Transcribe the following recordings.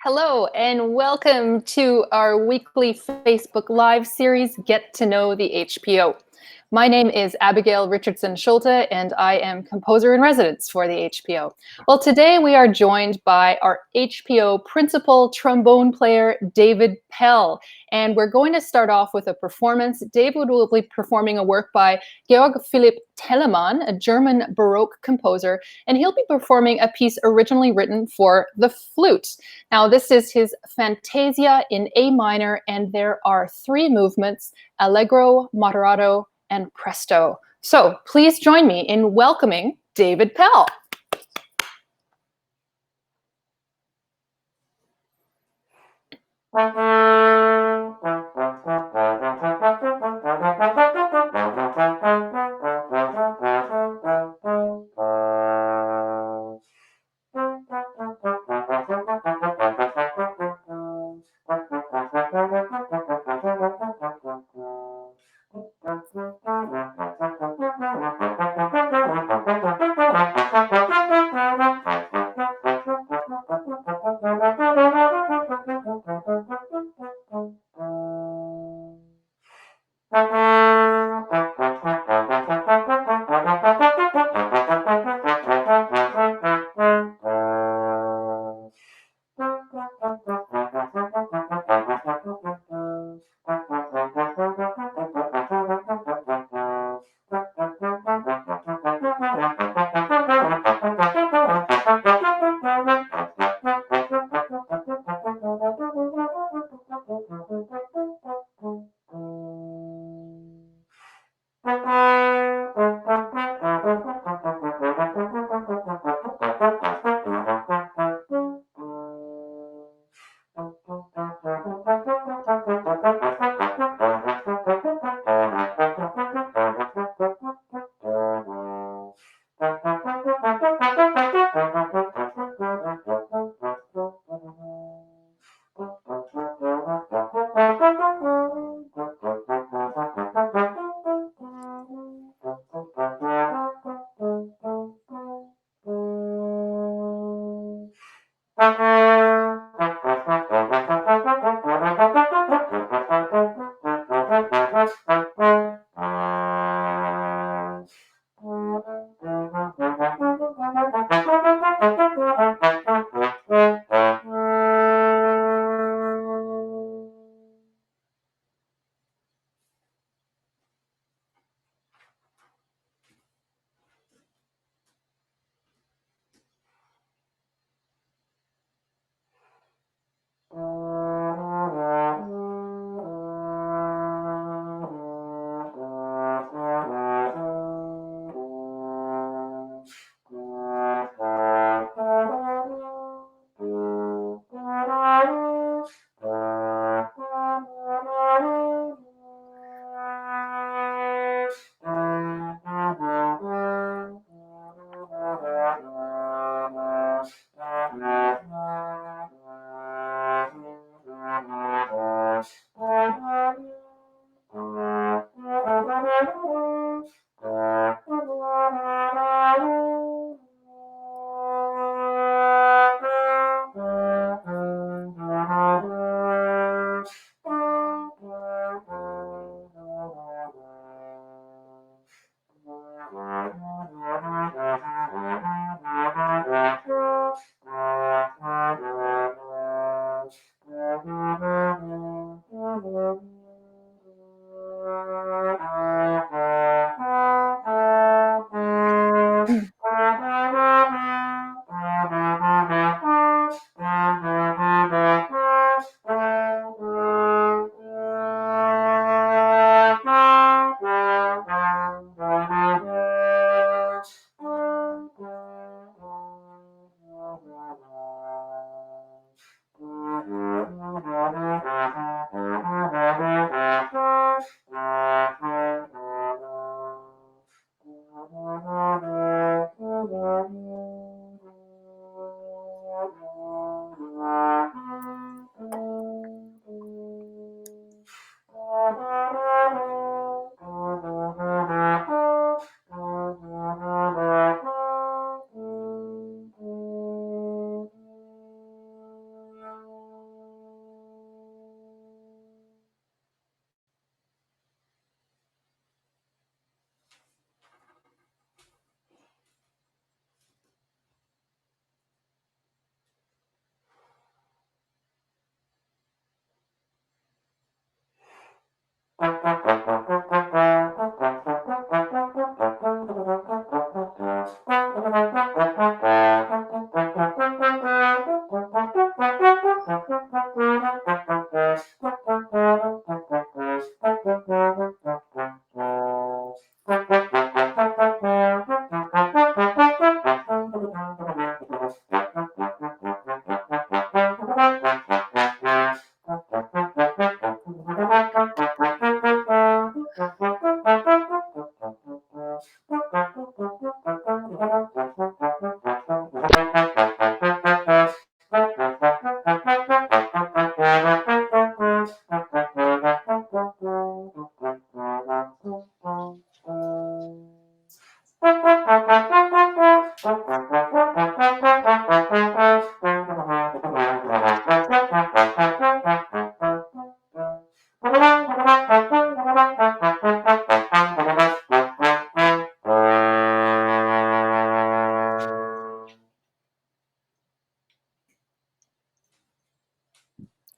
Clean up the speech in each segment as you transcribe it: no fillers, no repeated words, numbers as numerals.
Hello, and welcome to our weekly Facebook Live series, Get to Know the HPO. My name is Abigail Richardson-Schulte, and I am composer in residence for the HPO. Well, today we are joined by our HPO principal trombone player, David Pell, and we're going to start off with a performance. David will be performing a work by Georg Philipp Telemann, a German Baroque composer, and he'll be performing a piece originally written for the flute. Now, this is his Fantasia in A minor, and there are three movements: Allegro, Moderato, and Presto. So please join me in welcoming David Pell.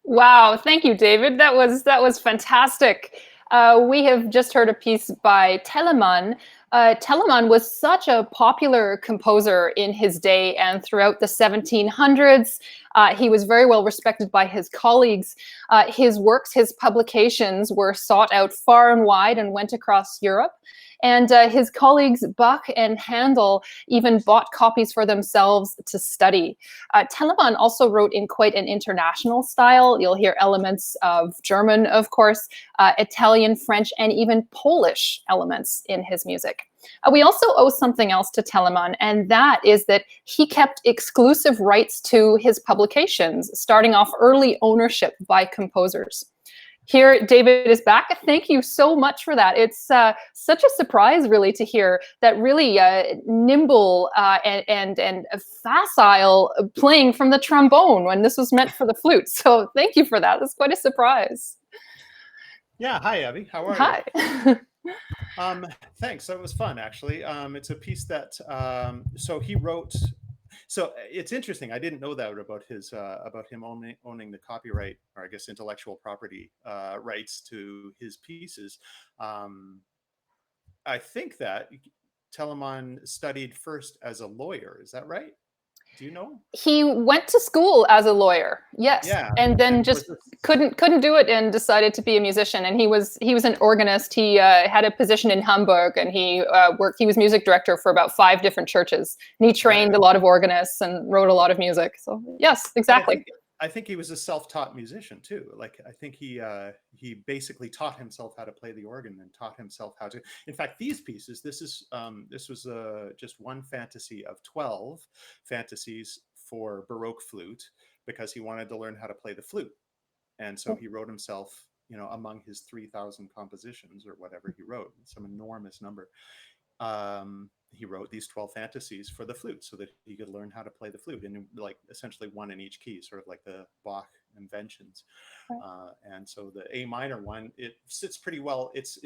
Wow, thank you, David. That was fantastic. We have just heard a piece by Telemann. Telemann was such a popular composer in his day and throughout the 1700s. He was very well respected by his colleagues. His works, his publications were sought out far and wide and went across Europe. And his colleagues Bach and Handel even bought copies for themselves to study. Telemann also wrote in quite an international style. You'll hear elements of German, of course, Italian, French, and even Polish elements in his music. We also owe something else to Telemann, and that is that he kept exclusive rights to his publications, starting off early ownership by composers. Here, David is back. Thank you so much for that. It's such a surprise, really, to hear that really nimble and facile playing from the trombone when this was meant for the flute. So thank you for that. That's quite a surprise. Yeah, hi Abby, how are Hi. you? Thanks, that was fun actually. It's a piece that so he wrote. So it's interesting. I didn't know that about him owning the copyright, or I guess intellectual property rights to his pieces. Um, I think that Telemann studied first as a lawyer. Is that right? Do you know? He went to school as a lawyer, yes, Yeah, and then and was just this? couldn't do it and decided to be a musician. And he was an organist. He had a position in Hamburg, and he worked. He was music director for about 5 different churches, and he Right. trained a lot of organists and wrote a lot of music. So yes, But exactly. I think he was a self-taught musician too. Like I think he basically taught himself how to play the organ and taught himself how to. In fact, these pieces. This was just one fantasy of 12 fantasies for Baroque flute because he wanted to learn how to play the flute, and so he wrote himself. Among his 3,000 compositions or whatever he wrote, some enormous number. He wrote these 12 fantasies for the flute so that he could learn how to play the flute, and like essentially one in each key, sort of like the Bach inventions. And so the A minor one, it sits pretty well. It's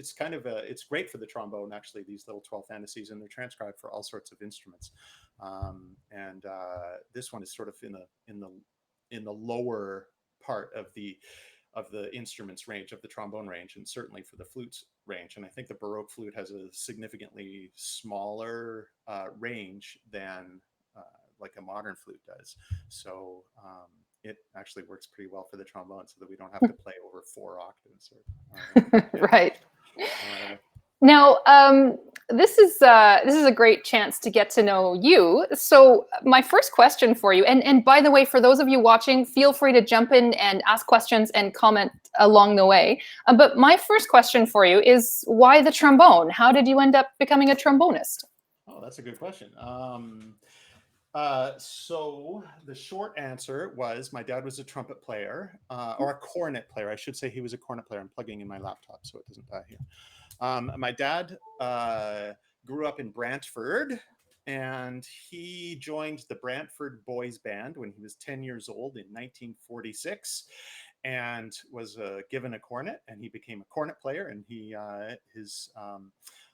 great for the trombone, actually, these little 12 fantasies, and they're transcribed for all sorts of instruments. And this one is sort of in the lower part of the instruments range, of the trombone range, and certainly for the flutes range. And I think the Baroque flute has a significantly smaller range than like a modern flute does. So it actually works pretty well for the trombone, so that we don't have to play over 4 octaves. Yeah. Right. Uh, Now, this is a great chance to get to know you. So, my first question for you, and by the way, for those of you watching, feel free to jump in and ask questions and comment along the way. But my first question for you is, why the trombone? How did you end up becoming a trombonist? oh, that's a good question. So the short answer was my dad was a trumpet player, or a cornet player. I should say he was a cornet player. I'm plugging in my laptop so it doesn't die here. My dad grew up in Brantford, and he joined the Brantford Boys Band when he was 10 years old in 1946, and was given a cornet, and he became a cornet player. And his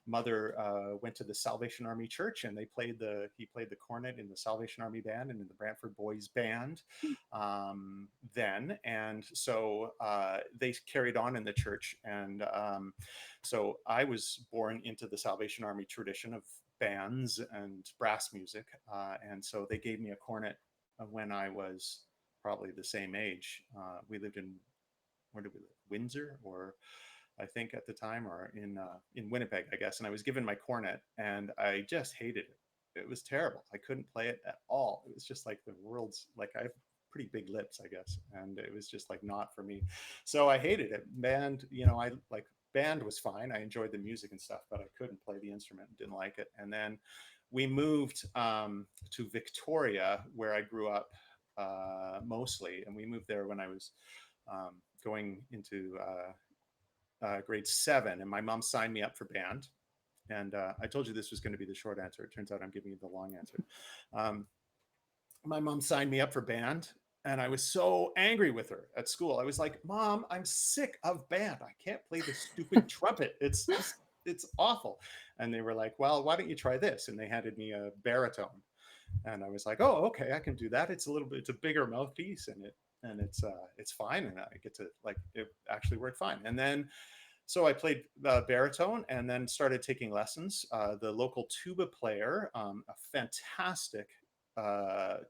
mother went to the Salvation Army Church, and he played the cornet in the Salvation Army band and in the Brantford Boys band then. And so they carried on in the church. And so I was born into the Salvation Army tradition of bands and brass music. And so they gave me a cornet when I was probably the same age. We lived in, where did we live? Windsor, or I think at the time, or in Winnipeg, I guess. And I was given my cornet, and I just hated it. It was terrible. I couldn't play it at all. It was just like the world's, like, I have pretty big lips, I guess, and it was just like not for me. So I hated it. Band, I like, band was fine. I enjoyed the music and stuff, but I couldn't play the instrument and didn't like it. And then we moved to Victoria, where I grew up mostly, and we moved there when I was going into grade 7, and my mom signed me up for band. And I told you this was going to be the short answer. It turns out I'm giving you the long answer. My mom signed me up for band, and I was so angry with her at school. I was like, Mom, I'm sick of band. I can't play the stupid trumpet. It's awful. And they were like, well, why don't you try this? And they handed me a baritone. And I was like, oh, okay, I can do that. It's a bigger mouthpiece, and it's fine. And I get to, like, it actually worked fine. And then, so I played baritone, and then started taking lessons. The local tuba player, a fantastic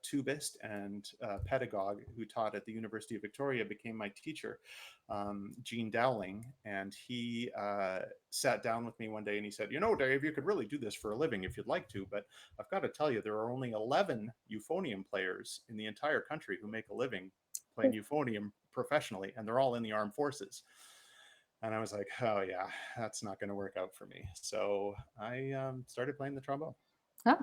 tubist and pedagogue who taught at the University of Victoria, became my teacher, Gene Dowling. And he sat down with me one day and he said, Dave, you could really do this for a living if you'd like to, but I've got to tell you, there are only 11 euphonium players in the entire country who make a living playing euphonium professionally, and they're all in the armed forces. And I was like, oh yeah, that's not going to work out for me. So I started playing the trombone. Oh.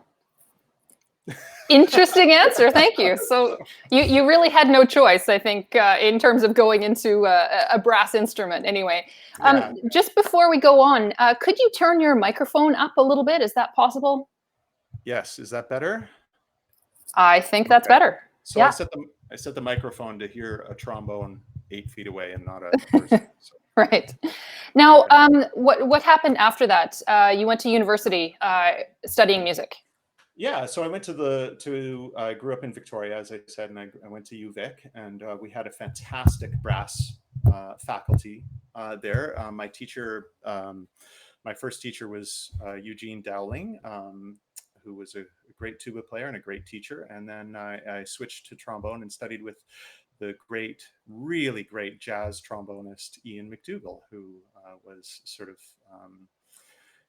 Interesting answer. Thank you. So you really had no choice, I think, in terms of going into a brass instrument anyway. Just before we go on, could you turn your microphone up a little bit? Is that possible? Yes. Is that better? I think that's better. So yeah. I set the microphone to hear a trombone 8 feet away and not a person. So. Right. Now, what happened after that? You went to university studying music. Yeah, so I went I grew up in Victoria, as I said, and I went to UVic, and we had a fantastic brass faculty there. My teacher, my first teacher was Eugene Dowling, who was a great tuba player and a great teacher. And then I switched to trombone and studied with the really great jazz trombonist Ian McDougall, who was sort of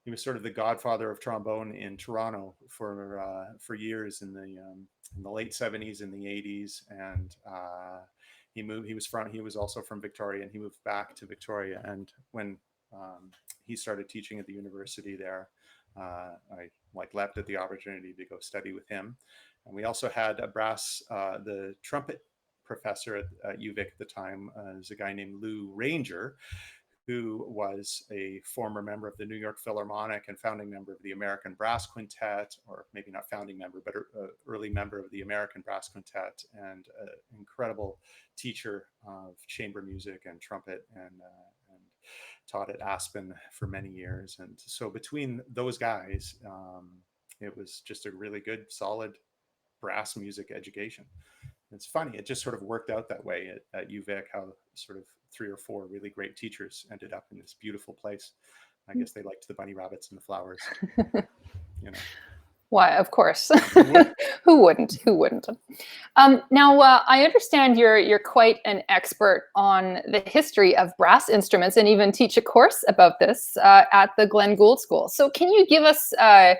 he was sort of the godfather of trombone in Toronto for years in the late 70s and the 80s. And he was also from Victoria, and he moved back to Victoria. And when he started teaching at the university there, I leapt at the opportunity to go study with him. And we also had the trumpet professor at UVic at the time is a guy named Lou Ranger, who was a former member of the New York Philharmonic and founding member of the American Brass Quintet, or maybe not founding member, but early member of the American Brass Quintet, and an incredible teacher of chamber music and trumpet, and taught at Aspen for many years. And so between those guys, it was just a really good, solid brass music education. It's funny, it just sort of worked out that way at UVic, how sort of 3 or 4 really great teachers ended up in this beautiful place. I guess they liked the bunny rabbits and the flowers. Why, of course. Who wouldn't? Who wouldn't? Now, I understand you're quite an expert on the history of brass instruments, and even teach a course about this at the Glenn Gould School. So can you give us a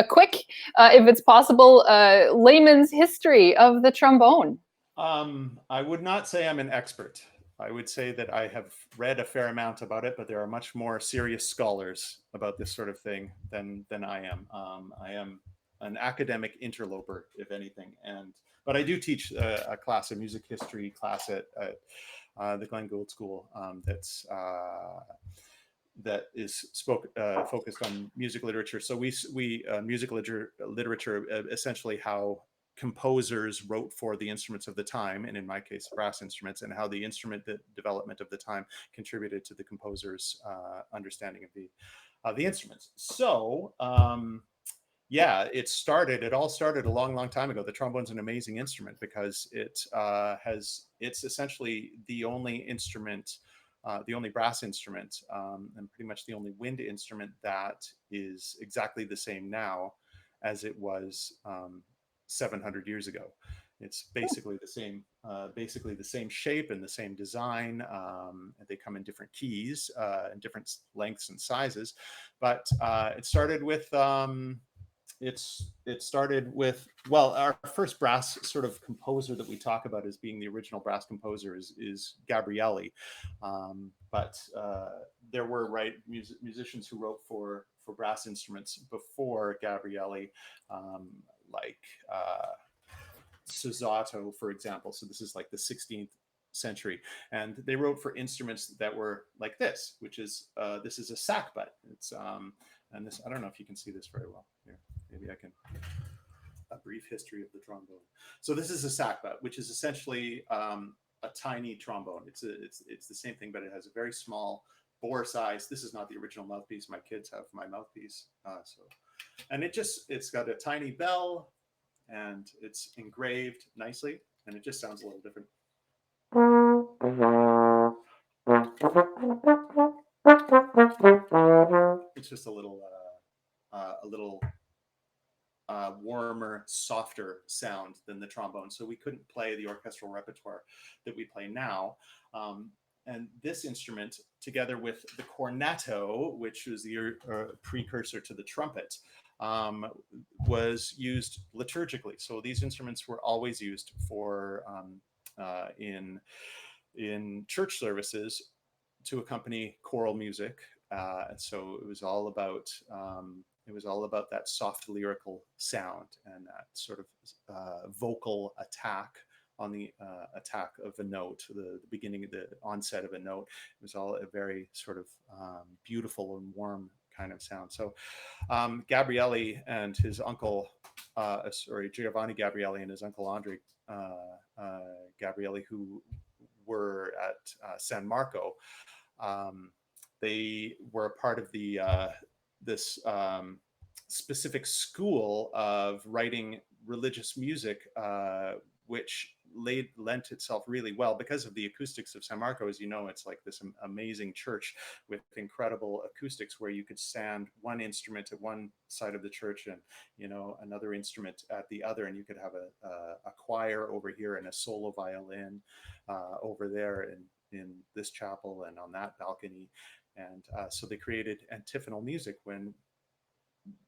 quick, if it's possible, layman's history of the trombone? I would not say I'm an expert. I would say that I have read a fair amount about it, but there are much more serious scholars about this sort of thing than I am. I am an academic interloper, if anything. But I do teach a class, a music history class at the Glenn Gould School that is focused on music literature. So we music literature, essentially how composers wrote for the instruments of the time, and in my case, brass instruments, and how the instrument development of the time contributed to the composer's understanding the instruments. So yeah, it all started a long, long time ago. The trombone's an amazing instrument because it's essentially the only instrument, the only brass instrument, and pretty much the only wind instrument that is exactly the same now as it was 700 years ago. It's basically the same shape and the same design. They come in different keys and different lengths and sizes, but it started with, well, our first brass sort of composer that we talk about as being the original brass composer is Gabrielli, but there were musicians who wrote for brass instruments before Gabrielli, like Susato, for example. So this is like the 16th century, and they wrote for instruments that were like this, which is this is a sackbut. It's and this, I don't know if you can see this very well here. Maybe I can. A brief history of the trombone. So this is a sackbut, which is essentially a tiny trombone. It's the same thing, but it has a very small bore size. This is not the original mouthpiece. My kids have my mouthpiece, and it's got a tiny bell, and it's engraved nicely, and it just sounds a little different. It's just a little warmer, softer sound than the trombone. So we couldn't play the orchestral repertoire that we play now. And this instrument, together with the cornetto, which was the precursor to the trumpet, was used liturgically. So these instruments were always used for in church services to accompany choral music. And so it was all about that soft lyrical sound and that sort of vocal attack on the attack of a note, the beginning of the onset of a note. It was all a very sort of beautiful and warm kind of sound. So Gabrielli and his uncle, Giovanni Gabrielli and his uncle Andre Gabrielli, who were at San Marco, they were a part of this specific school of writing religious music, which lent itself really well because of the acoustics of San Marco. As you know, it's like this amazing church with incredible acoustics where you could stand one instrument at one side of the church and, another instrument at the other, and you could have a choir over here and a solo violin over there in this chapel and on that balcony. And so they created antiphonal music when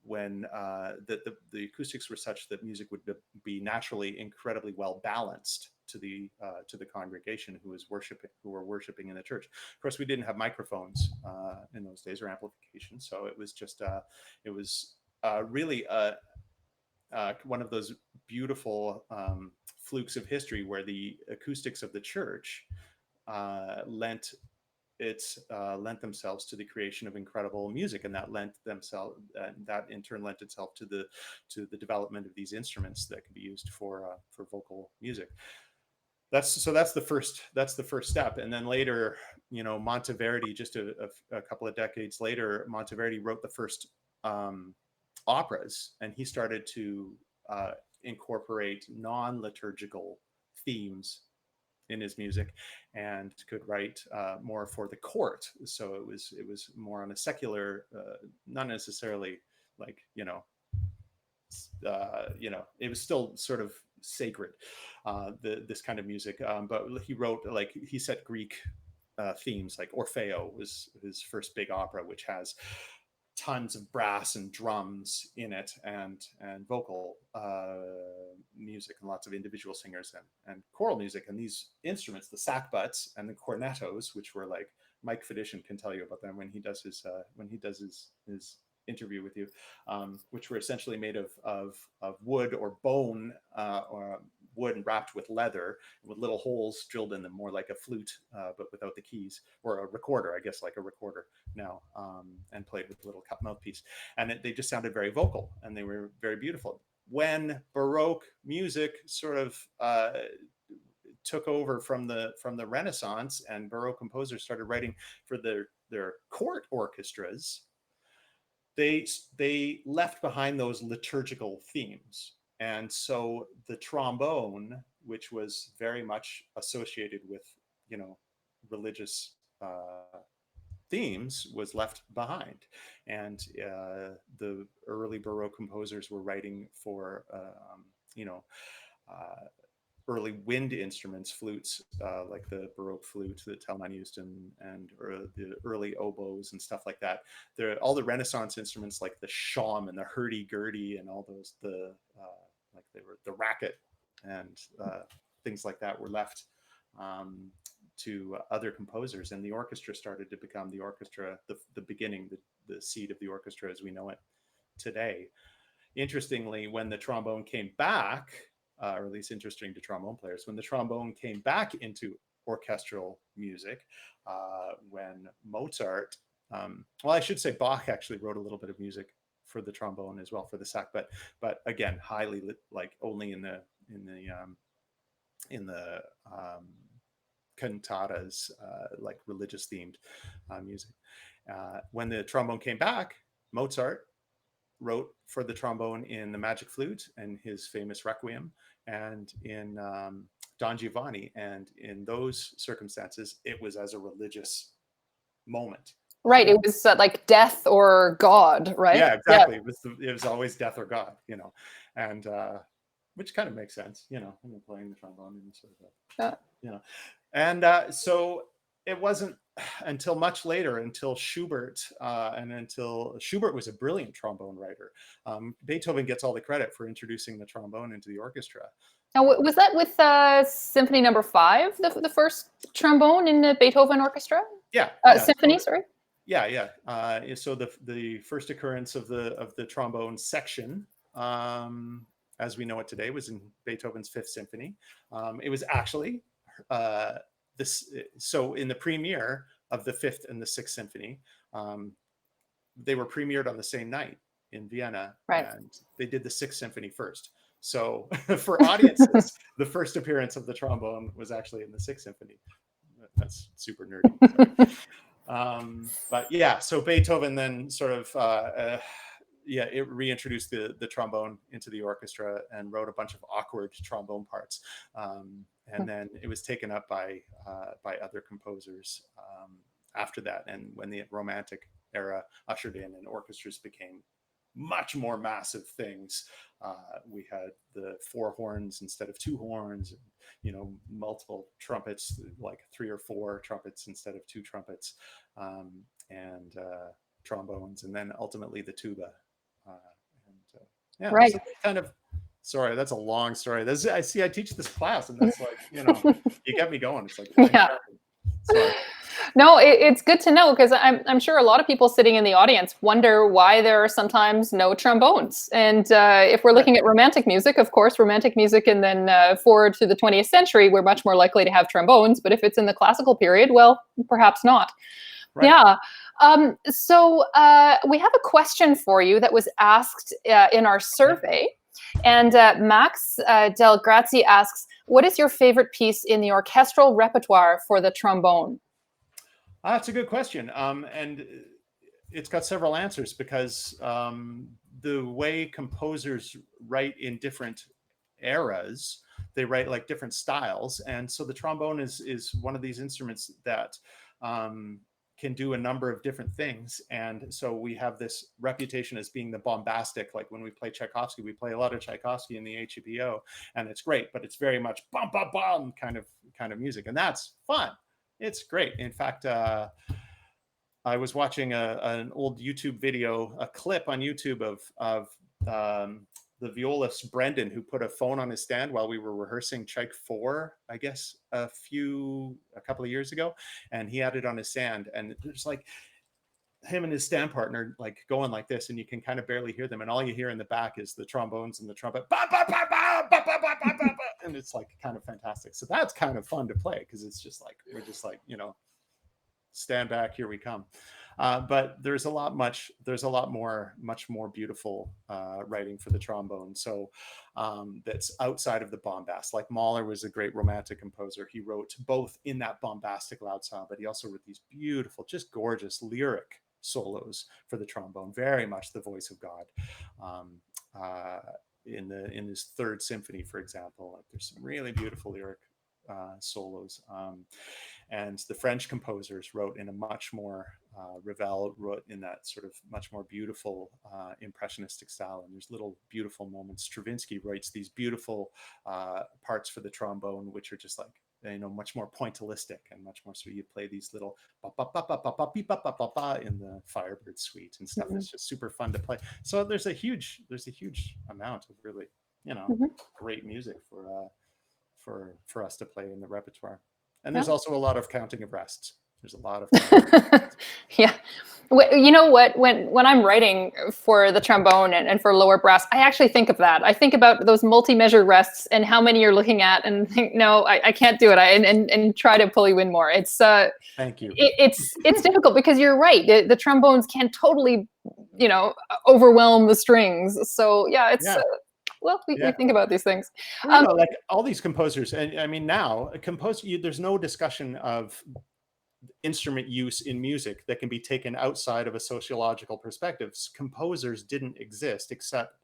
the acoustics were such that music would be naturally incredibly well balanced to the congregation who were worshiping in the church. Of course, we didn't have microphones in those days or amplification, so it was just really one of those beautiful flukes of history where the acoustics of the church lent themselves to the creation of incredible music, and that in turn lent itself to the development of these instruments that can be used for vocal music. That's the first step. And then later, Monteverdi, just a couple of decades later, Monteverdi wrote the first operas, and he started to incorporate non-liturgical themes in his music, and could write more for the court. So it was more on a secular, not necessarily like it was still sort of sacred, this kind of music. But he set Greek themes, like Orfeo was his first big opera, which has tons of brass and drums in it, and vocal music, and lots of individual singers and choral music. And these instruments, the sackbuts and the cornettos, which were like, Mike Fedician can tell you about them when he does his interview with you, which were essentially made of wood or bone, or wood and wrapped with leather with little holes drilled in them, more like a flute, but without the keys, or a recorder, I guess, like a recorder now, and played with a little cup mouthpiece. And they just sounded very vocal, and they were very beautiful. When Baroque music sort of took over from the Renaissance, and Baroque composers started writing for their court orchestras, they left behind those liturgical themes. And so the trombone, which was very much associated with, religious themes, was left behind. And the early Baroque composers were writing for, uh, early wind instruments, flutes, like the Baroque flute that Telemann used, and the early oboes and stuff like that. All the Renaissance instruments like the shawm and the hurdy-gurdy and all those, like they were the racket and things like that, were left to other composers, and the orchestra started to become the orchestra, the beginning, the seed of the orchestra as we know it today. Interestingly, when the trombone came back, or at least interesting to trombone players, when the trombone came back into orchestral music, when Mozart, well, I should say Bach actually wrote a little bit of music for the trombone as well, for the sax, but again, highly like only in the cantatas, like religious themed music. When the trombone came back, Mozart wrote for the trombone in the Magic Flute and his famous Requiem, and in Don Giovanni. And in those circumstances, it was as a religious moment. Right. It was like death or God, right? Yeah, exactly. Yeah. It was always death or God, and which kind of makes sense, when you're playing the trombone and sort of, and so it wasn't until much later, until Schubert, and until Schubert was a brilliant trombone writer. Beethoven gets all the credit for introducing the trombone into the orchestra. Now, was that with Symphony Number 5, the first trombone in the Beethoven orchestra? Yeah. Symphony, sorry. Yeah. So the first occurrence of the trombone section, as we know it today, was in Beethoven's Fifth Symphony. It was actually so in the premiere of the Fifth and the Sixth Symphony, they were premiered on the same night in Vienna, right. And they did the Sixth Symphony first. So for audiences, the first appearance of the trombone was actually in the Sixth Symphony. That's super nerdy. But yeah, so Beethoven then sort of it reintroduced the trombone into the orchestra and wrote a bunch of awkward trombone parts, and then it was taken up by other composers after that. And when the Romantic era ushered in and orchestras became much more massive things, we had the 4 horns instead of 2 horns, multiple trumpets, like 3 or 4 trumpets instead of 2 trumpets, and trombones, and then ultimately the tuba. Right. So kind of, sorry, that's a long story. I teach this class, and that's like, you get me going. It's like, yeah. Sorry. No, it's good to know, because I'm sure a lot of people sitting in the audience wonder why there are sometimes no trombones. And if we're looking at Romantic music, of course, Romantic music, and then forward to the 20th century, we're much more likely to have trombones. But if it's in the classical period, well, perhaps not. Right. Yeah. So we have a question for you that was asked in our survey. And Max Del Grazie asks, what is your favorite piece in the orchestral repertoire for the trombone? That's a good question. And it's got several answers, because the way composers write in different eras, they write like different styles. And so the trombone is one of these instruments that can do a number of different things. And so we have this reputation as being the bombastic, like when we play Tchaikovsky, we play a lot of Tchaikovsky in the HPO, and it's great, but it's very much bum, bum, bum kind of music. And that's fun. It's great. In fact, I was watching an old YouTube video, a clip on YouTube of the violist Brendan, who put a phone on his stand while we were rehearsing Tchaik 4, I guess, a couple of years ago, and he had it on his stand, and there's like him and his stand partner like going like this, and you can kind of barely hear them, and all you hear in the back is the trombones and the trumpet, and it's like kind of fantastic. So that's kind of fun to play, because it's just like, we're just like, stand back, here we come. But there's much more beautiful writing for the trombone. So that's outside of the bombast. Like Mahler was a great Romantic composer. He wrote both in that bombastic loud style, but he also wrote these beautiful, just gorgeous lyric solos for the trombone, very much the voice of God. In his third symphony, for example, like there's some really beautiful lyric solos. And the French composers wrote in a much more, Ravel wrote in that sort of much more beautiful impressionistic style. And there's little beautiful moments. Stravinsky writes these beautiful parts for the trombone, which are just like, much more pointillistic and much more, so you play these little ba ba ba ba ba ba ba ba ba ba in the Firebird suite and stuff. That's just super fun to play. So there's a huge amount of really, great music for us to play in the repertoire. And there's also a lot of counting of rests. There's a lot of yeah. You know what? When I'm writing for the trombone and for lower brass, I actually think of that. I think about those multi-measure rests and how many you're looking at, and think, no, I can't do it. And try to pull you in more. It's thank you. It's difficult because you're right. The trombones can totally, overwhelm the strings. So yeah, it's. Well, we think about these things. Like all these composers, and I mean now, there's no discussion of instrument use in music that can be taken outside of a sociological perspective. Composers didn't exist except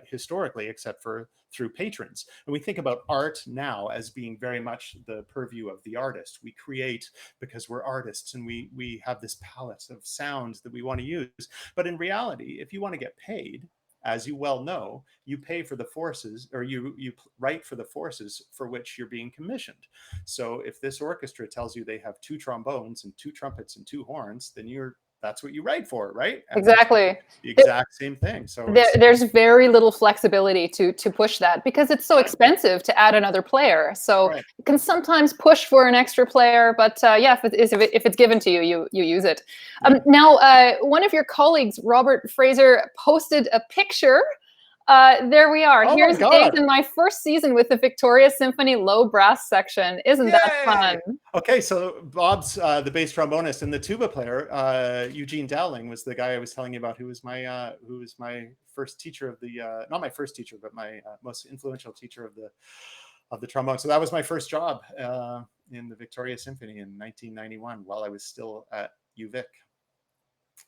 historically, except for through patrons. And we think about art now as being very much the purview of the artist. We create because we're artists, and we have this palette of sounds that we want to use. But in reality, if you want to get paid, as you well know, you pay for the forces, or you write for the forces for which you're being commissioned. So if this orchestra tells you they have 2 trombones and 2 trumpets and 2 horns, then that's what you write for, right? And exactly. The exact same thing. So there's very little flexibility to push that because it's so expensive to add another player. So you can sometimes push for an extra player, but if it's given to you, you use it. Now, one of your colleagues, Robert Fraser, posted a picture. There we are. Here's days in my first season with the Victoria Symphony low brass section. Isn't that fun? Okay, so Bob's the bass trombonist, and the tuba player, Eugene Dowling, was the guy I was telling you about, who was my first teacher of the not my first teacher, but my most influential teacher of the trombone. So that was my first job in the Victoria Symphony in 1991, while I was still at UVic.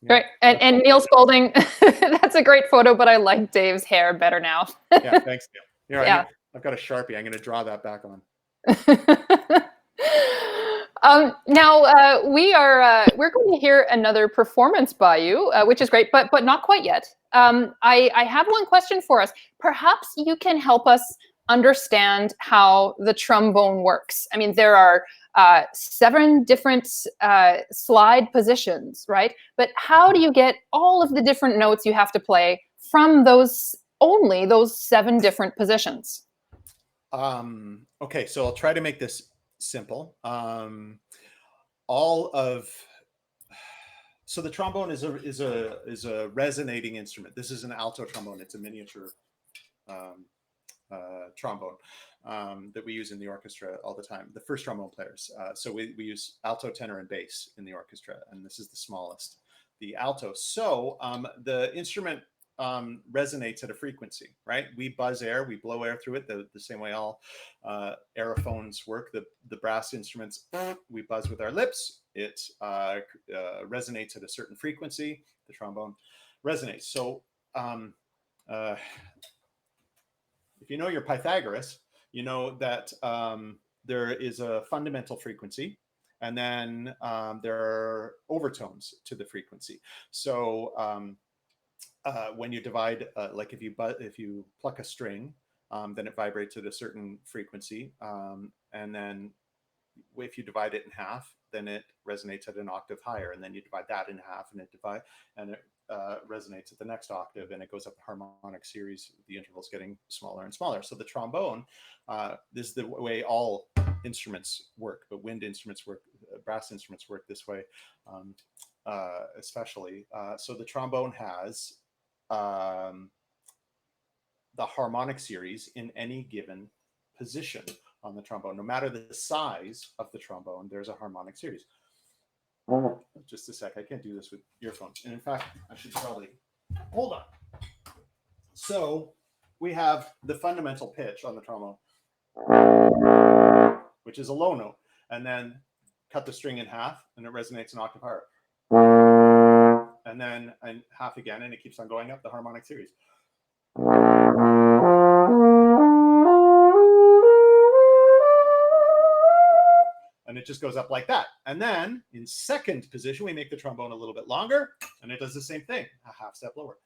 Great. And Neil Spaulding, that's a great photo, but I like Dave's hair better now. Yeah, thanks, Neil. I've got a Sharpie. I'm going to draw that back on. Now we're going to hear another performance by you, which is great, but not quite yet. I have one question for us. Perhaps you can help us understand how the trombone works. I mean, there are 7 different slide positions, right? But how do you get all of the different notes you have to play from those 7 different positions? Okay, so I'll try to make this simple. So the trombone is a resonating instrument. This is an alto trombone. It's a miniature trombone that we use in the orchestra all the time. The first trombone players. So we use alto, tenor, and bass in the orchestra, and this is the smallest, the alto. So the instrument resonates at a frequency, right? We buzz air, we blow air through it the same way all aerophones work. The brass instruments, we buzz with our lips. It resonates at a certain frequency. The trombone resonates. So if you know your Pythagoras, you know that there is a fundamental frequency, and then there are overtones to the frequency. So when you divide, like if you pluck a string, then it vibrates at a certain frequency, and then if you divide it in half, then it resonates at an octave higher, and then you divide that in half, and it resonates at the next octave, and it goes up a harmonic series, the intervals getting smaller and smaller. So the trombone, this is the way all instruments work, but wind instruments work, brass instruments work this way, especially. So the trombone has the harmonic series in any given position on the trombone. No matter the size of the trombone, there's a harmonic series. Just a sec, I can't do this with earphones. And in fact, I should probably, hold on. So we have the fundamental pitch on the trombone, which is a low note, and then cut the string in half and it resonates an octave higher. and then half again, and it keeps on going up the harmonic series. And it just goes up like that. And then in second position, we make the trombone a little bit longer, and it does the same thing, a half step lower.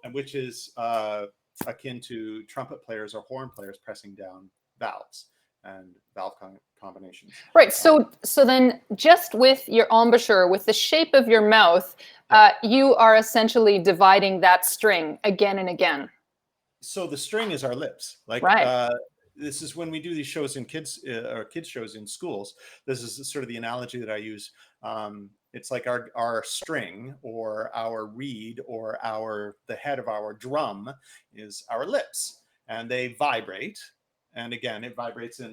And which is akin to trumpet players or horn players pressing down valves and valve combinations. Right. So then just with your embouchure, with the shape of your mouth, you are essentially dividing that string again and again. So the string is our lips. Like, right. This is when we do these shows in kids shows in schools. This is sort of the analogy that I use. It's like our string or our reed or the head of our drum is our lips, and they vibrate. And again, it vibrates at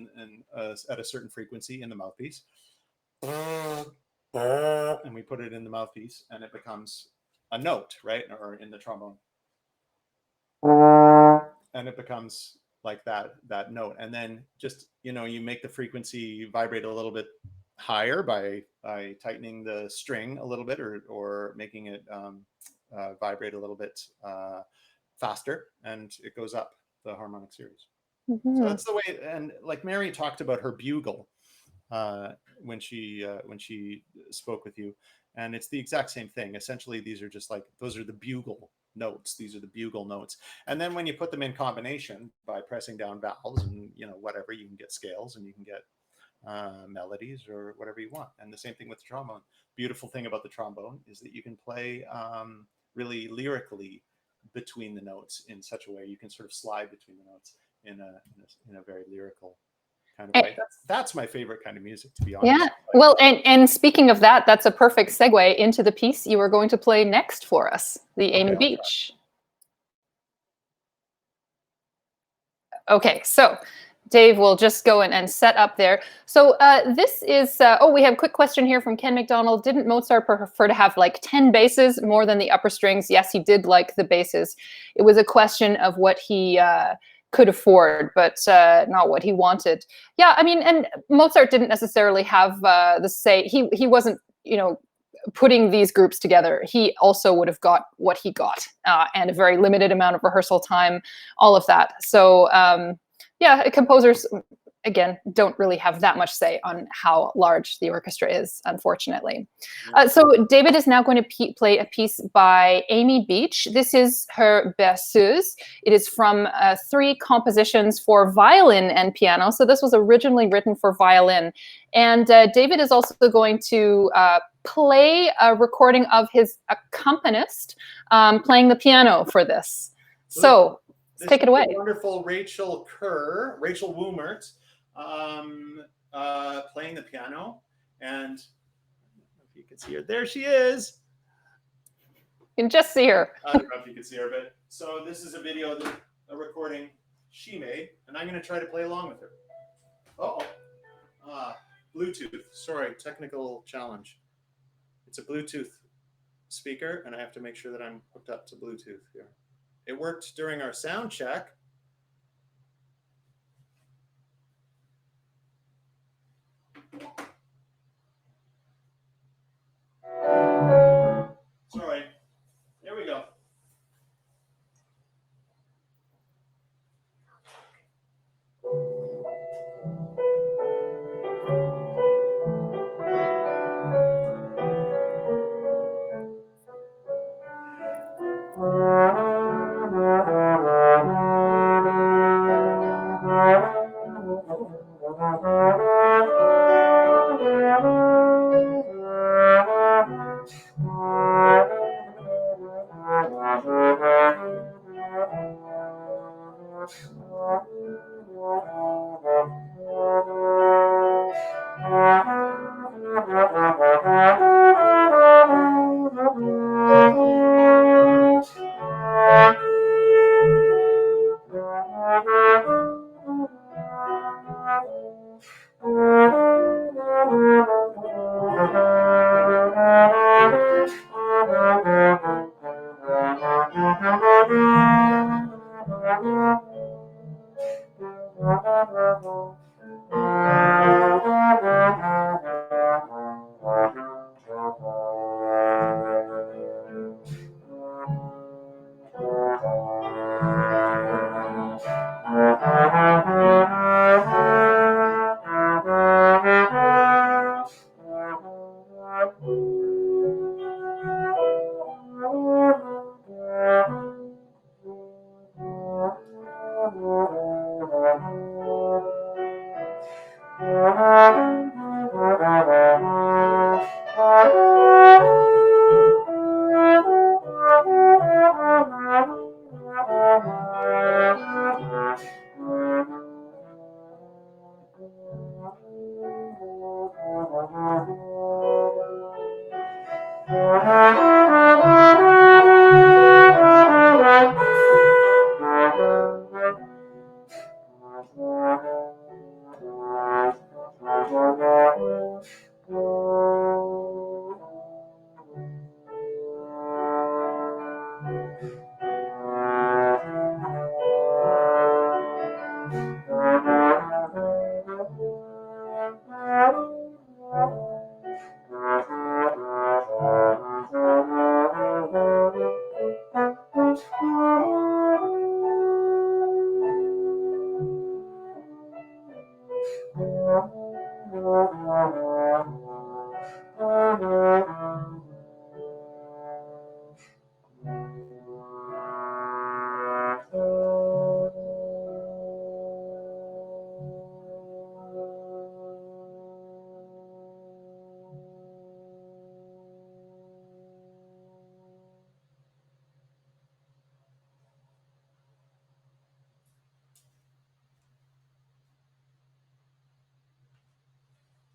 a certain frequency in the mouthpiece. And we put it in the mouthpiece, and it becomes a note, right? Or in the trombone. And it becomes like that note. And then just, you make the frequency vibrate a little bit higher by tightening the string a little bit or making it vibrate a little bit faster, and it goes up the harmonic series. Mm-hmm. So that's the way. And like Mary talked about her bugle when she spoke with you, and it's the exact same thing. Essentially, these are just like, those are the bugle notes. These are the bugle notes. And then when you put them in combination by pressing down valves and whatever, you can get scales and you can get melodies or whatever you want. And the same thing with the trombone. Beautiful thing about the trombone is that you can play really lyrically between the notes in such a way. You can sort of slide between the notes in a very lyrical kind of way. That's my favorite kind of music, to be honest. Yeah. Well, and speaking of that, that's a perfect segue into the piece you are going to play next for us, the Amy Beach. Okay, so Dave will just go in and set up there. So this is, we have a quick question here from Ken McDonald. Didn't Mozart prefer to have like 10 basses more than the upper strings? Yes, he did like the basses. It was a question of what he could afford, but not what he wanted. Yeah, I mean, and Mozart didn't necessarily have the say. He wasn't, putting these groups together. He also would have got what he got, and a very limited amount of rehearsal time, all of that. So yeah, composers, again, don't really have that much say on how large the orchestra is, unfortunately. So David is now going to play a piece by Amy Beach. This is her Berceuse. It is from 3 compositions for violin and piano. So this was originally written for violin. And David is also going to play a recording of his accompanist playing the piano for this. So let's take it away. Wonderful Rachel Woomert, playing the piano, and I don't know if you can see her. There she is. You can just see her. I don't know if you can see her, but so this is a recording she made, and I'm going to try to play along with her. Bluetooth. Sorry, technical challenge. It's a Bluetooth speaker, and I have to make sure that I'm hooked up to Bluetooth here. It worked during our sound check. Sorry. There we go.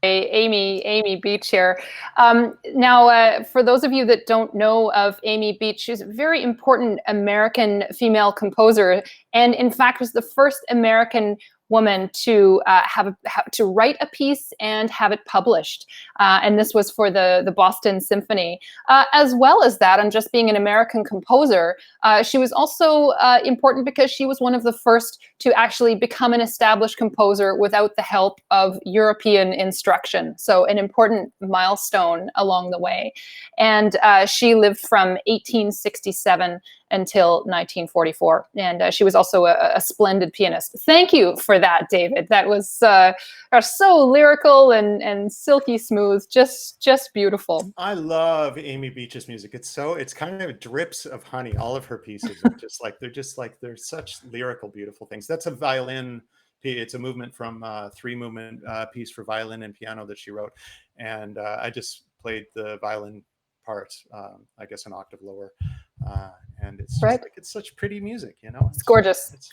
Amy Beach here. For those of you that don't know of Amy Beach, she's a very important American female composer, and in fact was the first American woman to to write a piece and have it published. And this was for the Boston Symphony. As well as that, and just being an American composer, she was also important because she was one of the first to actually become an established composer without the help of European instruction. So an important milestone along the way. And she lived from 1867 until 1944. And she was also a splendid pianist. Thank you for that, David. That was so lyrical and silky smooth, just beautiful. I love Amy Beach's music. It's kind of drips of honey. All of her pieces are they're such lyrical, beautiful things. That's a violin. It's a movement from three movement piece for violin and piano that she wrote. And I just played the violin part, I guess an octave lower. And it's just it's such pretty music, you know. It's gorgeous.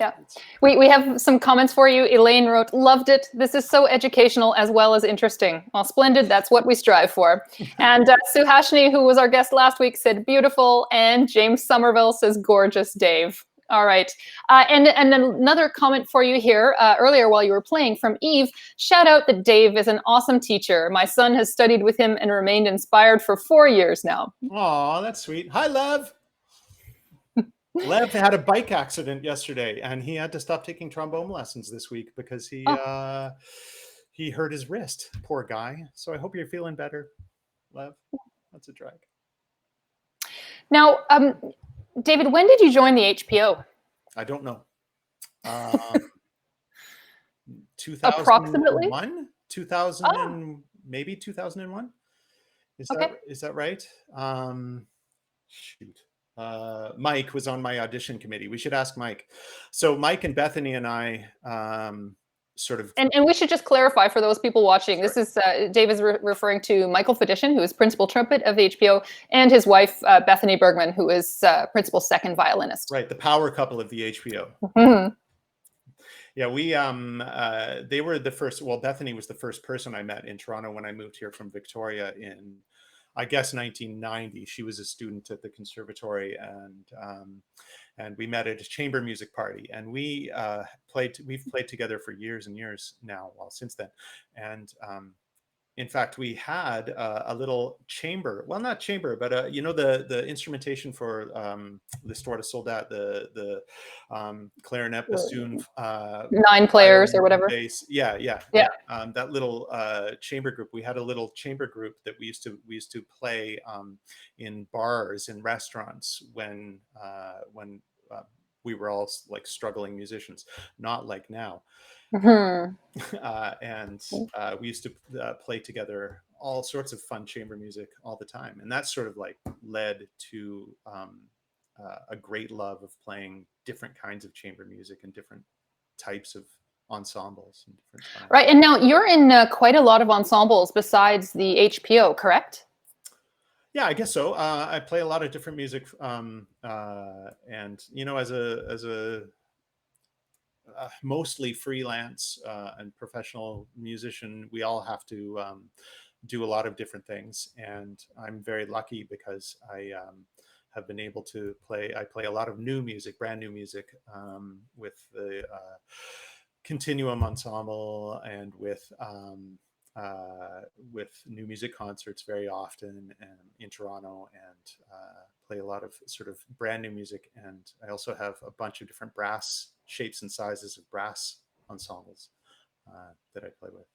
We have some comments for you. Elaine wrote, "Loved it. This is so educational as well as interesting." Well, splendid. That's what we strive for. And Suhashini, who was our guest last week, said beautiful. And James Somerville says gorgeous, Dave. All right. And another comment for you here earlier while you were playing from Eve. Shout out that Dave is an awesome teacher. My son has studied with him and remained inspired for 4 years now. Oh, that's sweet. Hi, Lev. Lev had a bike accident yesterday, and he had to stop taking trombone lessons this week because he hurt his wrist. Poor guy. So I hope you're feeling better, Lev. That's a drag. Now, David, when did you join the HPO? I don't know. 2001? Approximately? 2000 maybe 2001? Is that right? Shoot. Mike was on my audition committee. We should ask Mike. So Mike and Bethany and I sort of... And we should just clarify for those people watching, this is, Dave is referring to Michael Fedishin, who is principal trumpet of the HPO, and his wife, Bethany Bergman, who is principal second violinist. Right, the power couple of the HPO. Mm-hmm. Yeah, they were the first, well, Bethany was the first person I met in Toronto when I moved here from Victoria in, I guess, 1990. She was a student at the conservatory, and we met at a chamber music party, and we've played together for years and years now, well, since then. And in fact, we had a little chamber, well, not chamber, but you know, the instrumentation for l'histoire de soldat, the clarinet, bassoon, 9 players or whatever. Bass. Yeah. That little chamber group. We had a little chamber group that we used to play in bars and restaurants when we were all like struggling musicians, not like now. Mm-hmm. And we used to play together all sorts of fun chamber music all the time, and that sort of like led to a great love of playing different kinds of chamber music and different types of ensembles and different styles. Right, and now you're in quite a lot of ensembles besides the HPO, correct? Yeah, I guess so. I play a lot of different music, and you know, as a mostly freelance and professional musician, we all have to do a lot of different things, and I'm very lucky because I have been able to play. I play a lot of new music, brand new music, with the Continuum Ensemble and with new music concerts very often in Toronto, and play a lot of sort of brand new music. And I also have a bunch of different brass shapes and sizes of brass ensembles that I play with.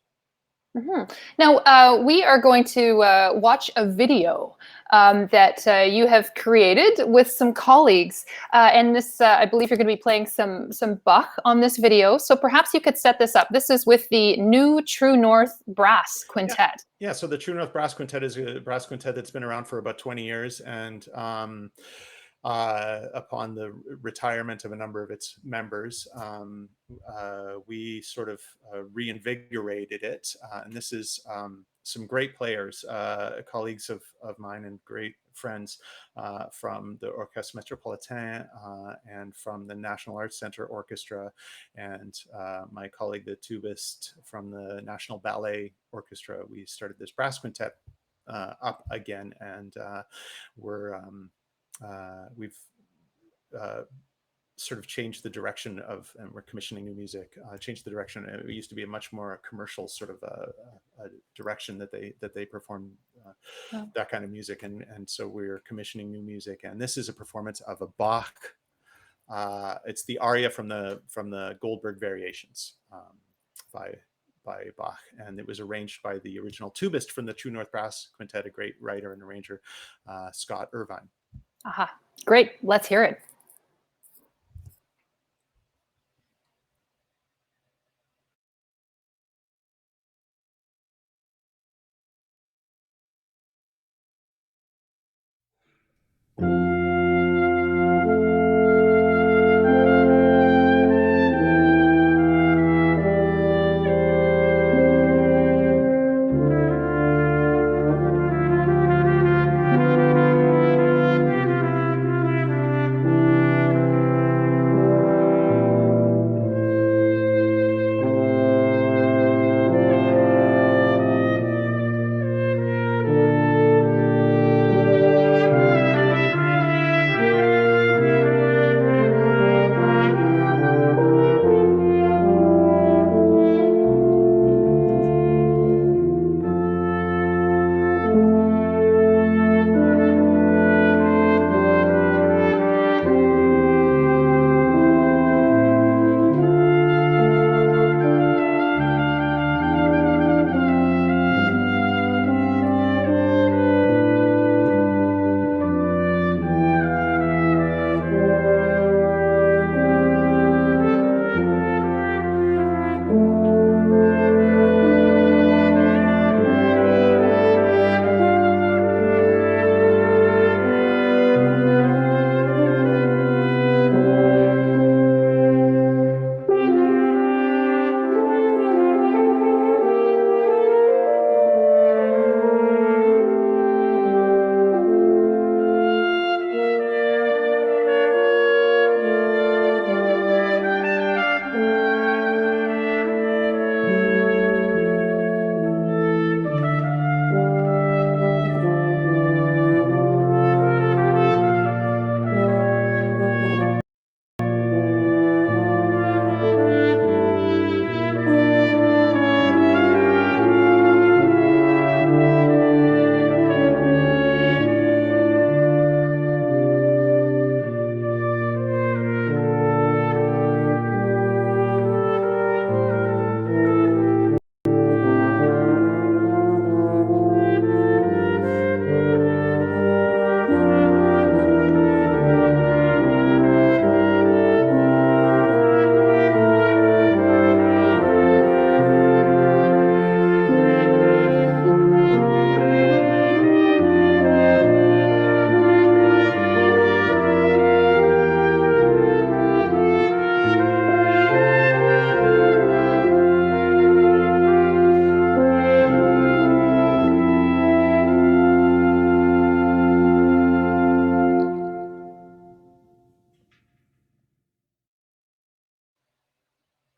Mm-hmm. Now, we are going to watch a video that you have created with some colleagues. And this, I believe you're going to be playing some Bach on this video. So perhaps you could set this up. This is with the new True North Brass Quintet. Yeah, so the True North Brass Quintet is a brass quintet that's been around for about 20 years. And upon the retirement of a number of its members, we sort of reinvigorated it. And this is some great players, colleagues of mine and great friends from the Orchestre Metropolitain and from the National Arts Center Orchestra, and my colleague, the tubist from the National Ballet Orchestra. We started this brass quintet up again, and we've sort of changed the direction of, and we're commissioning new music, changed the direction. It used to be a much more commercial sort of a direction that they perform that kind of music, and so we're commissioning new music. And this is a performance of a Bach. It's the Aria from the Goldberg Variations by Bach, and it was arranged by the original tubist from the True North Brass Quintet, a great writer and arranger, Scott Irvine. Aha, great. Let's hear it.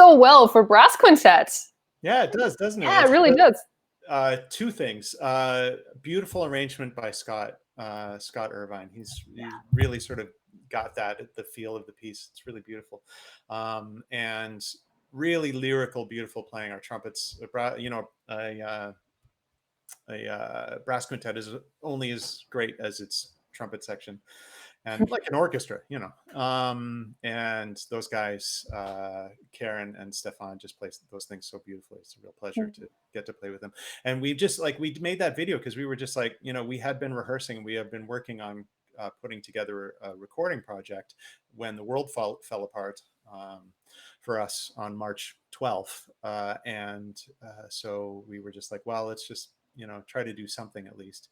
So well for brass quintets. Yeah, it does, doesn't it? Yeah, it really does. Two things. Beautiful arrangement by Scott Irvine. He's really sort of got the feel of the piece. It's really beautiful, and really lyrical, beautiful playing. Our trumpets, a brass quintet is only as great as its trumpet section, and like an orchestra, and those guys, Karen and Stefan, just play those things so beautifully. It's a real pleasure to get to play with them. And we made that video because we were just like, we had been rehearsing, we have been working on putting together a recording project when the world fell apart for us on March 12th. So we were just like, well, let's just, try to do something at least.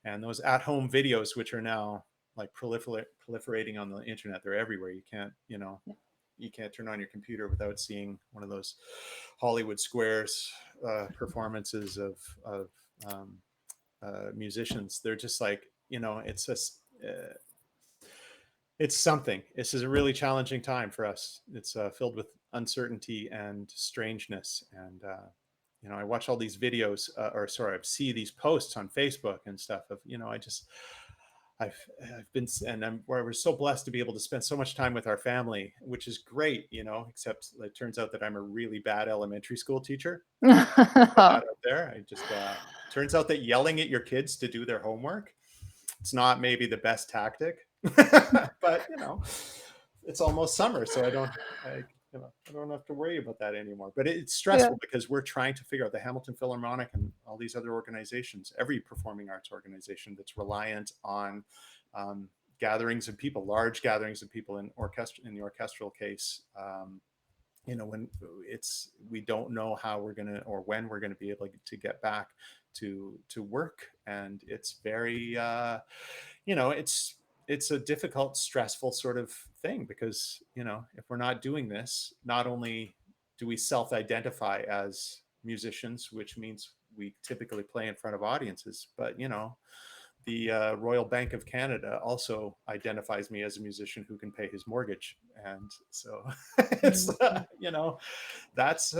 And those at-home videos, which are now like proliferating on the internet, they're everywhere. You can't, you can't turn on your computer without seeing one of those Hollywood Squares performances of musicians. They're just like, it's just, it's something. This is a really challenging time for us. It's filled with uncertainty and strangeness. And, I watch all these videos, I see these posts on Facebook and stuff of, I've been, and we're so blessed to be able to spend so much time with our family, which is great, except it turns out that I'm a really bad elementary school teacher. Put that out there. Turns out that yelling at your kids to do their homework, it's not maybe the best tactic, but it's almost summer, so I don't have to worry about that anymore. But it's stressful because we're trying to figure out the Hamilton Philharmonic and all these other organizations, every performing arts organization that's reliant on gatherings of people, large gatherings of people in the orchestral case. When we don't know how we're gonna or when we're gonna be able to get back to work, and it's very it's a difficult, stressful sort of thing because if we're not doing this, not only do we self-identify as musicians, which means we typically play in front of audiences, but the Royal Bank of Canada also identifies me as a musician who can pay his mortgage, and so it's that's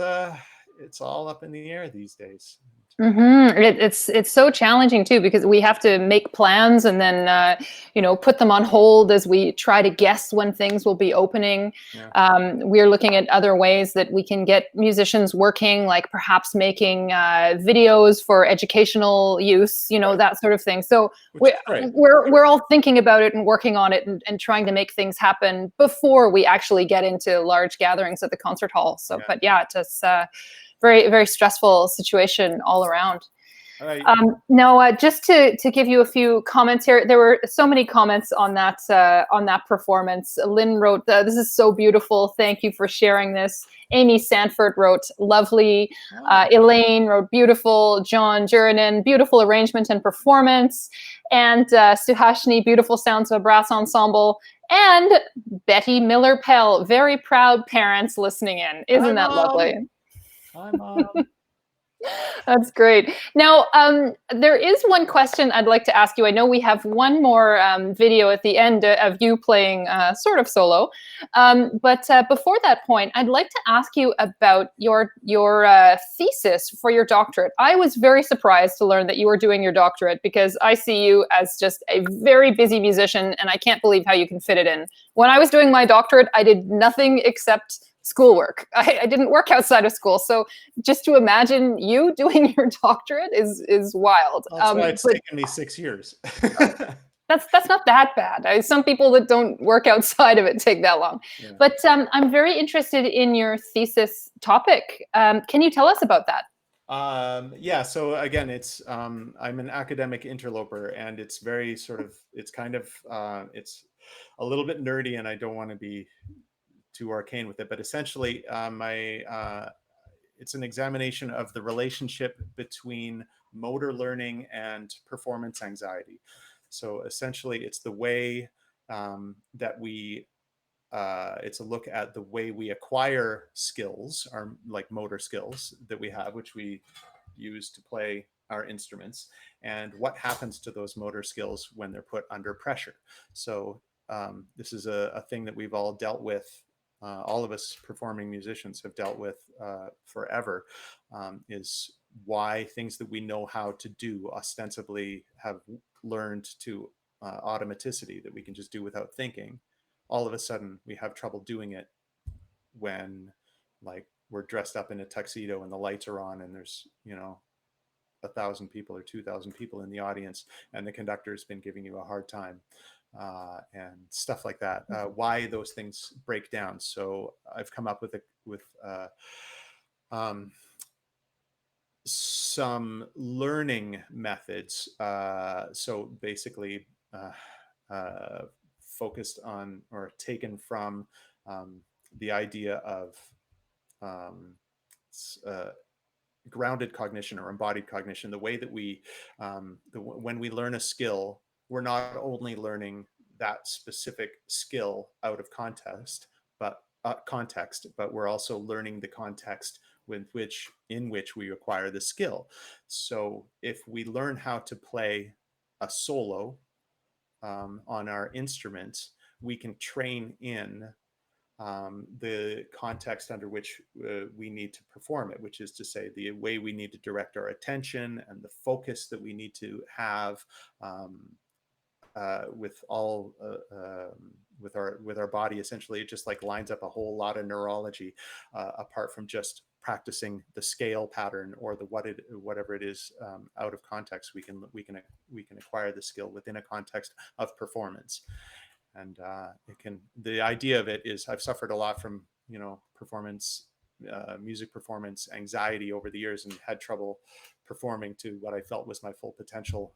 it's all up in the air these days. It's so challenging too, because we have to make plans and then put them on hold as we try to guess when things will be opening. We're looking at other ways that we can get musicians working, like perhaps making videos for educational use, that sort of thing. So we're all thinking about it and working on it and trying to make things happen before we actually get into large gatherings at the concert hall. So, but yeah, it's just very, very stressful situation all around. Right. Now, just to give you a few comments here, there were so many comments on that performance. Lynn wrote, "This is so beautiful. Thank you for sharing this." Amy Sanford wrote, "Lovely." Elaine wrote, "Beautiful." John Jurinen, "Beautiful arrangement and performance." And Suhashini, "Beautiful sounds of a brass ensemble." And Betty Miller Pell, "Very proud parents listening in." Isn't that lovely? Hi, Mom. That's great. Now, there is one question I'd like to ask you. I know we have one more video at the end of you playing sort of solo. But before that point, I'd like to ask you about your thesis for your doctorate. I was very surprised to learn that you were doing your doctorate because I see you as just a very busy musician, and I can't believe how you can fit it in. When I was doing my doctorate, I did nothing except schoolwork. I didn't work outside of school. So just to imagine you doing your doctorate is wild. That's why it's taken me 6 years. That's not that bad. Some people that don't work outside of it take that long. Yeah. But I'm very interested in your thesis topic. Can you tell us about that? Yeah, so again, it's I'm an academic interloper, and it's very it's it's a little bit nerdy, and I don't want to be too arcane with it, but essentially it's an examination of the relationship between motor learning and performance anxiety. So essentially it's the way that we it's a look at the way we acquire skills, our like motor skills that we have, which we use to play our instruments, and what happens to those motor skills when they're put under pressure. So this is a thing that we've all dealt with. All of us performing musicians have dealt with forever, is why things that we know how to do ostensibly have learned to automaticity that we can just do without thinking. All of a sudden we have trouble doing it when like we're dressed up in a tuxedo and the lights are on and there's 1,000 people or 2,000 people in the audience and the conductor's been giving you a hard time. And stuff like that, why those things break down. So I've come up with some learning methods. So basically focused on or taken from the idea of grounded cognition or embodied cognition, the way that we, when we learn a skill, we're not only learning that specific skill out of context, but we're also learning the context in which we acquire the skill. So if we learn how to play a solo on our instrument, we can train in the context under which we need to perform it, which is to say the way we need to direct our attention and the focus that we need to have with our body. Essentially, it just like lines up a whole lot of neurology apart from just practicing the scale pattern or whatever it is out of context. We can acquire the skill within a context of performance. And the idea of it is, I've suffered a lot from performance, music performance anxiety over the years, and had trouble performing to what I felt was my full potential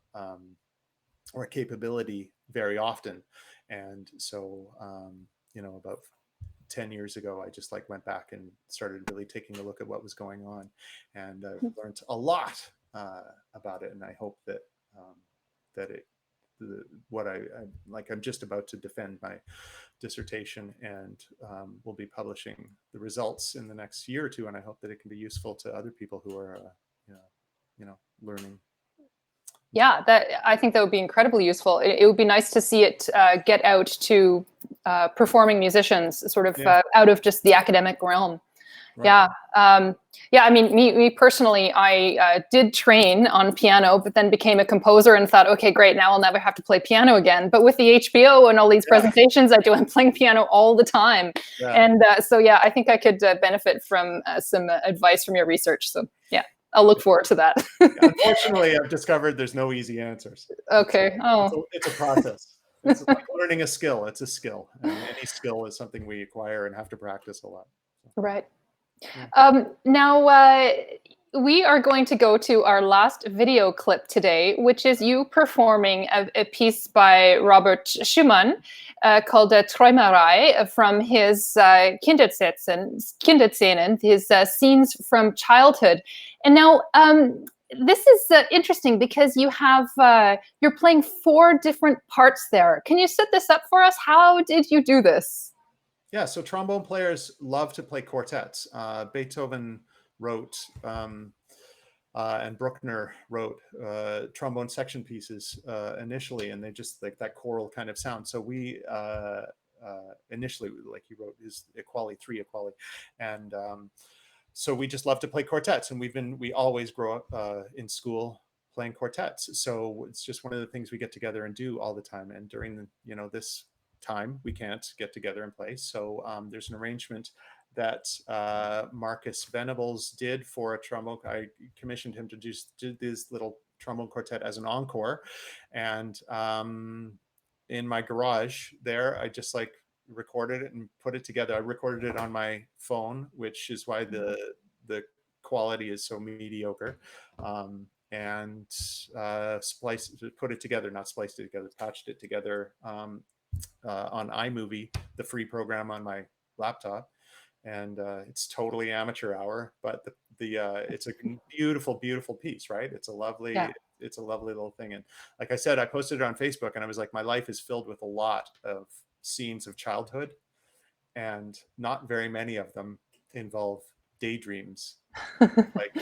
or capability very often. And so about 10 years ago, I just like went back and started really taking a look at what was going on, and I've learned a lot about it. And I hope that I'm just about to defend my dissertation, and we'll be publishing the results in the next year or two, and I hope that it can be useful to other people who are learning. Yeah, I think that would be incredibly useful. It would be nice to see it get out to performing musicians, sort of out of just the academic realm. Right. Yeah. I mean, me personally, I did train on piano, but then became a composer and thought, okay, great, now I'll never have to play piano again. But with the HPO and all these presentations I'm playing piano all the time. Yeah. And so, I think I could benefit from some advice from your research. So, I'll look forward to that. Unfortunately, I've discovered there's no easy answers. Okay. It's a process. It's like learning a skill. It's a skill. And any skill is something we acquire and have to practice a lot. So. Right. Now, we are going to go to our last video clip today, which is you performing a piece by Robert Schumann called Träumerei from his Kinderszenen, his scenes from childhood. And now, this is interesting because you have you're playing 4 different parts there. Can you set this up for us? How did you do this? Yeah, so trombone players love to play quartets. Beethoven wrote and Bruckner wrote trombone section pieces initially, and they just like that choral kind of sound. So we initially, like he wrote his Equali 3 Equali, and so we just love to play quartets, and we always grow up in school playing quartets. So it's just one of the things we get together and do all the time. And during this time we can't get together and play, so there's an arrangement that Marcus Venables did for a trombone. I commissioned him to do this little trombone quartet as an encore, and in my garage there, I just like recorded it and put it together. I recorded it on my phone, which is why the quality is so mediocre, and put it together, not spliced it together, patched it together on iMovie, the free program on my laptop. And it's totally amateur hour, but it's a beautiful piece, right? It's a lovely little thing. And like I said, I posted it on Facebook, and I was like, my life is filled with a lot of scenes of childhood, and not very many of them involve daydreams like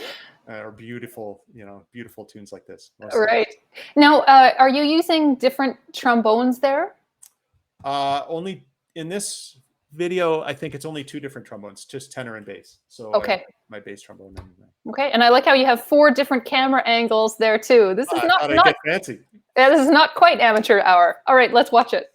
or beautiful tunes like this. Right. Now, are you using different trombones there? Only in this video, I think it's only 2 different trombones, just tenor and bass. So okay, my bass trombone. Okay, and I like how you have 4 different camera angles there too. This is not get fancy. Yeah, this is not quite amateur hour. All right, let's watch it.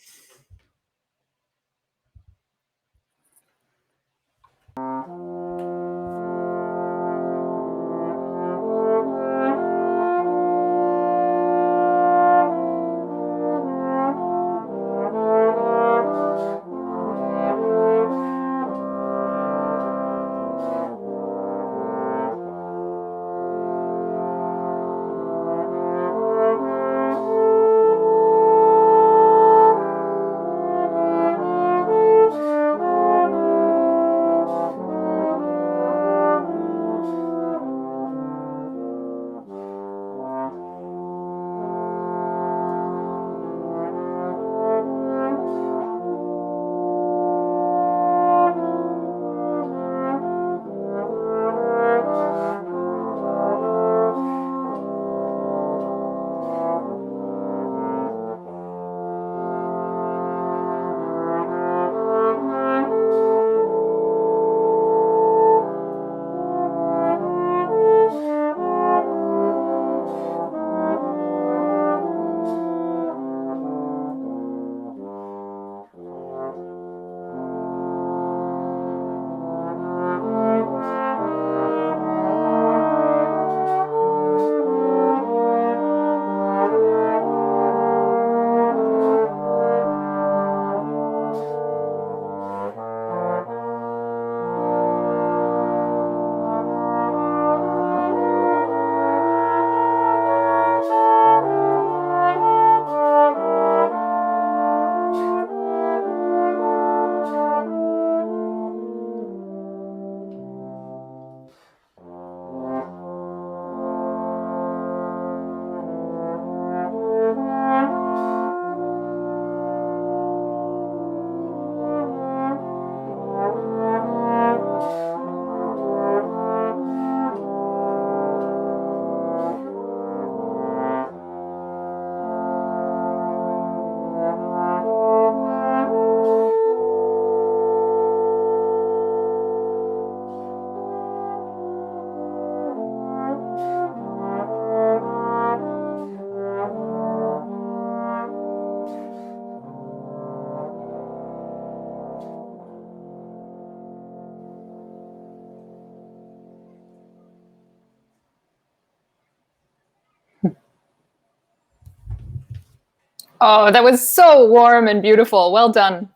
Oh, that was so warm and beautiful. Well done.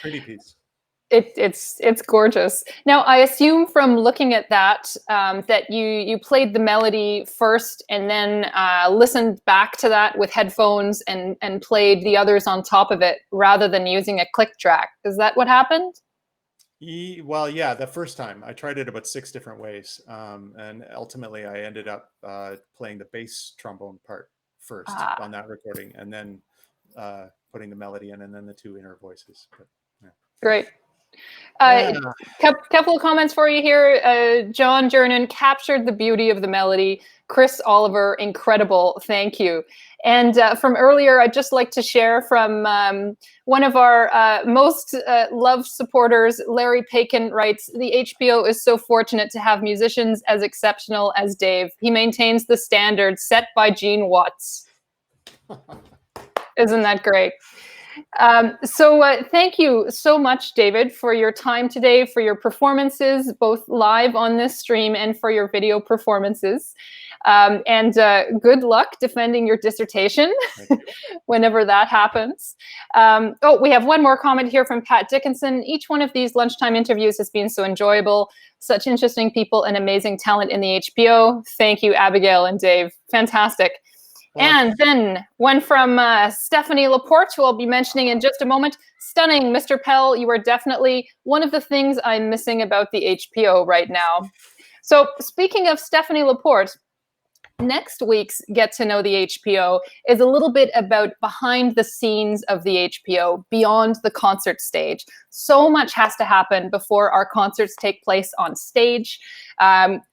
Pretty piece. It's gorgeous. Now, I assume from looking at that that you played the melody first and then listened back to that with headphones and played the others on top of it rather than using a click track. Is that what happened? Well, yeah, the first time I tried it about 6 different ways, and ultimately I ended up playing the bass trombone part first on that recording, and then putting the melody in, and then the 2 inner voices. But, yeah. Great. Yeah. Couple of comments for you here. John Jernan captured the beauty of the melody. Chris Oliver, incredible. Thank you. And from earlier, I'd just like to share from one of our most loved supporters, Larry Pakin writes, the HPO is so fortunate to have musicians as exceptional as Dave. He maintains the standard set by Gene Watts. Isn't that great? So thank you so much, David, for your time today, for your performances, both live on this stream and for your video performances. And good luck defending your dissertation whenever that happens. Oh, we have one more comment here from Pat Dickinson. Each one of these lunchtime interviews has been so enjoyable. Such interesting people and amazing talent in the HPO. Thank you, Abigail and Dave. Fantastic. And then one from Stephanie Laporte, who I'll be mentioning in just a moment. Stunning, Mr. Pell. You are definitely one of the things I'm missing about the HPO right now. So speaking of Stephanie Laporte, next week's Get to Know the HPO is a little bit about behind the scenes of the HPO, beyond the concert stage. So much has to happen before our concerts take place on stage.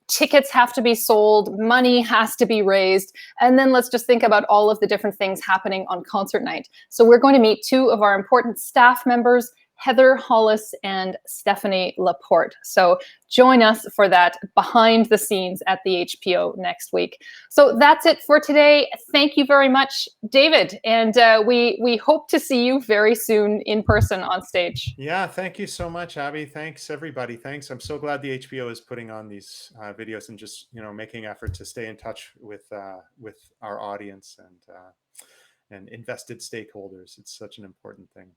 Tickets have to be sold, money has to be raised, and then let's just think about all of the different things happening on concert night. So we're going to meet 2 of our important staff members, Heather Hollis and Stephanie Laporte. So join us for that behind the scenes at the HPO next week. So that's it for today. Thank you very much, David. And we hope to see you very soon in person on stage. Yeah, thank you so much, Abby. Thanks, everybody. Thanks. I'm so glad the HPO is putting on these videos and just, making effort to stay in touch with our audience and invested stakeholders. It's such an important thing.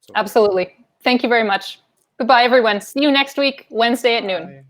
So, absolutely. Thank you very much. Goodbye, everyone. See you next week, Wednesday at noon. bye.